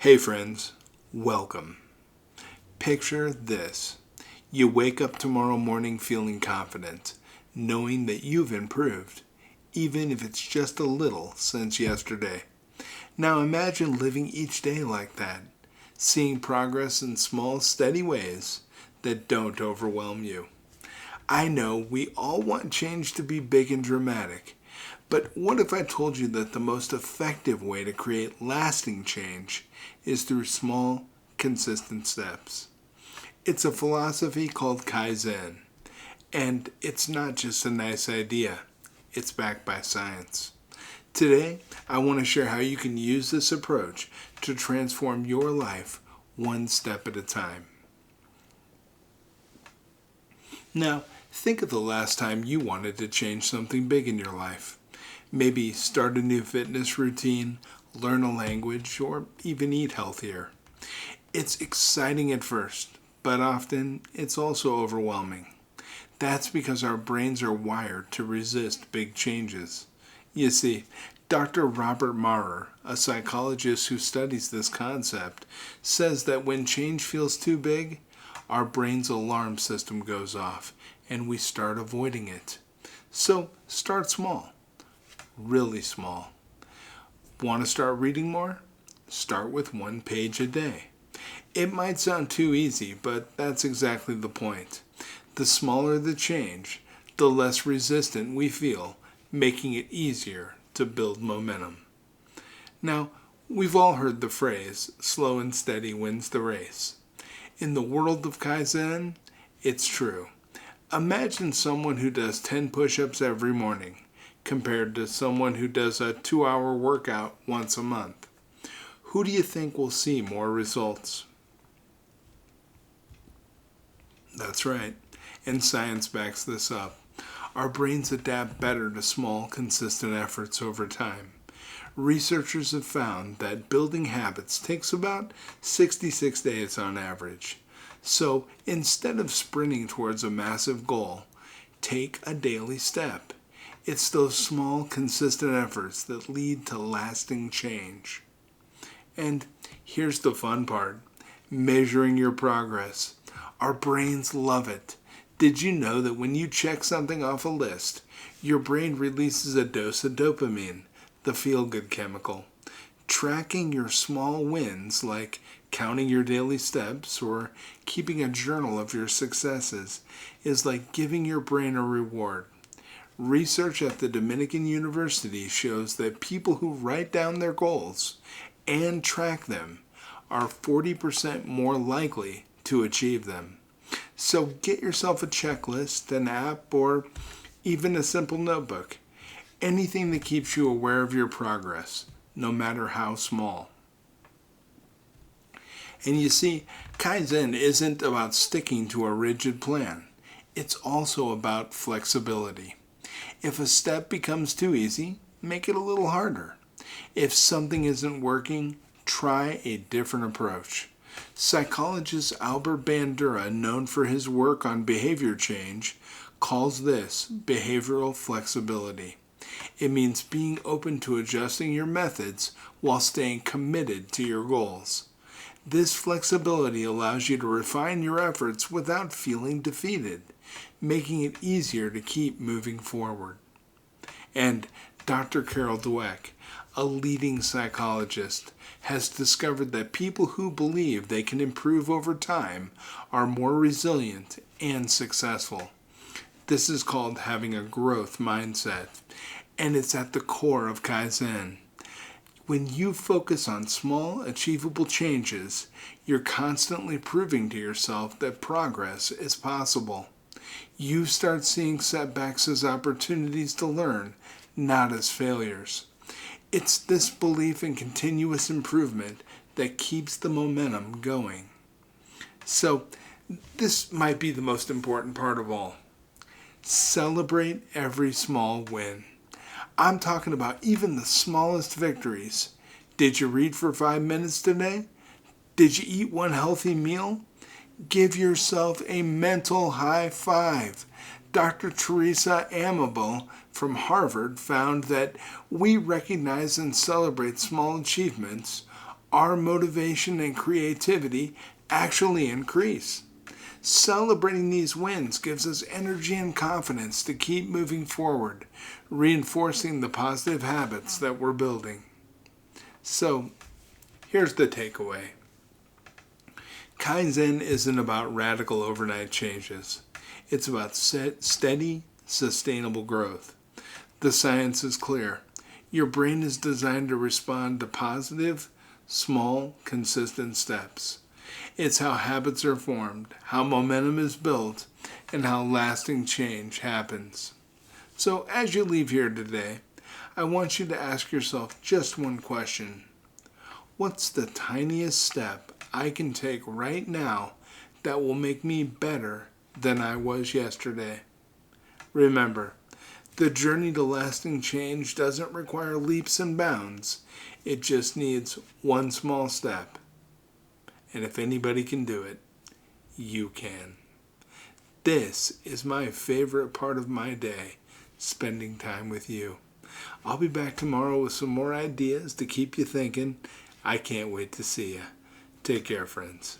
Hey friends, welcome. Picture this. You wake up tomorrow morning feeling confident, knowing that you've improved, even if it's just a little since yesterday. Now imagine living each day like that, seeing progress in small, steady ways that don't overwhelm you. I know we all want change to be big and dramatic, but what if I told you that the most effective way to create lasting change is through small, consistent steps? It's a philosophy called Kaizen, and it's not just a nice idea, it's backed by science. Today, I want to share how you can use this approach to transform your life one step at a time. Now, think of the last time you wanted to change something big in your life. Maybe start a new fitness routine, learn a language, or even eat healthier. It's exciting at first, but often it's also overwhelming. That's because our brains are wired to resist big changes. You see, Dr. Robert Maurer, a psychologist who studies this concept, says that when change feels too big, our brain's alarm system goes off and we start avoiding it. So start small. Really small. Want to start reading more? Start with 1 page a day. It might sound too easy, but that's exactly the point. The smaller the change, the less resistant we feel, making it easier to build momentum. Now, we've all heard the phrase, slow and steady wins the race. In the world of Kaizen, it's true. Imagine someone who does 10 push-ups every morning, compared to someone who does a 2-hour workout once a month. Who do you think will see more results? That's right, and science backs this up. Our brains adapt better to small, consistent efforts over time. Researchers have found that building habits takes about 66 days on average. So instead of sprinting towards a massive goal, take a daily step. It's those small, consistent efforts that lead to lasting change. And here's the fun part, measuring your progress. Our brains love it. Did you know that when you check something off a list, your brain releases a dose of dopamine, the feel-good chemical? Tracking your small wins, like counting your daily steps or keeping a journal of your successes, is like giving your brain a reward. Research at the Dominican University shows that people who write down their goals and track them are 40% more likely to achieve them. So get yourself a checklist, an app, or even a simple notebook. Anything that keeps you aware of your progress, no matter how small. And you see, Kaizen isn't about sticking to a rigid plan. It's also about flexibility. If a step becomes too easy, make it a little harder. If something isn't working, try a different approach. Psychologist Albert Bandura, known for his work on behavior change, calls this behavioral flexibility. It means being open to adjusting your methods while staying committed to your goals. This flexibility allows you to refine your efforts without feeling defeated, making it easier to keep moving forward. And Dr. Carol Dweck, a leading psychologist, has discovered that people who believe they can improve over time are more resilient and successful. This is called having a growth mindset, and it's at the core of Kaizen. When you focus on small, achievable changes, you're constantly proving to yourself that progress is possible. You start seeing setbacks as opportunities to learn, not as failures. It's this belief in continuous improvement that keeps the momentum going. So, this might be the most important part of all. Celebrate every small win. I'm talking about even the smallest victories. Did you read for 5 minutes today? Did you eat one healthy meal? Give yourself a mental high five. Dr. Teresa Amable from Harvard found that we recognize and celebrate small achievements, our motivation and creativity actually increase. Celebrating these wins gives us energy and confidence to keep moving forward, reinforcing the positive habits that we're building. So, here's the takeaway. Kaizen isn't about radical overnight changes. It's about steady, sustainable growth. The science is clear. Your brain is designed to respond to positive, small, consistent steps. It's how habits are formed, how momentum is built, and how lasting change happens. So as you leave here today, I want you to ask yourself just one question. What's the tiniest step I can take right now that will make me better than I was yesterday? Remember, the journey to lasting change doesn't require leaps and bounds. It just needs one small step. And if anybody can do it, you can. This is my favorite part of my day, spending time with you. I'll be back tomorrow with some more ideas to keep you thinking. I can't wait to see you. Take care, friends.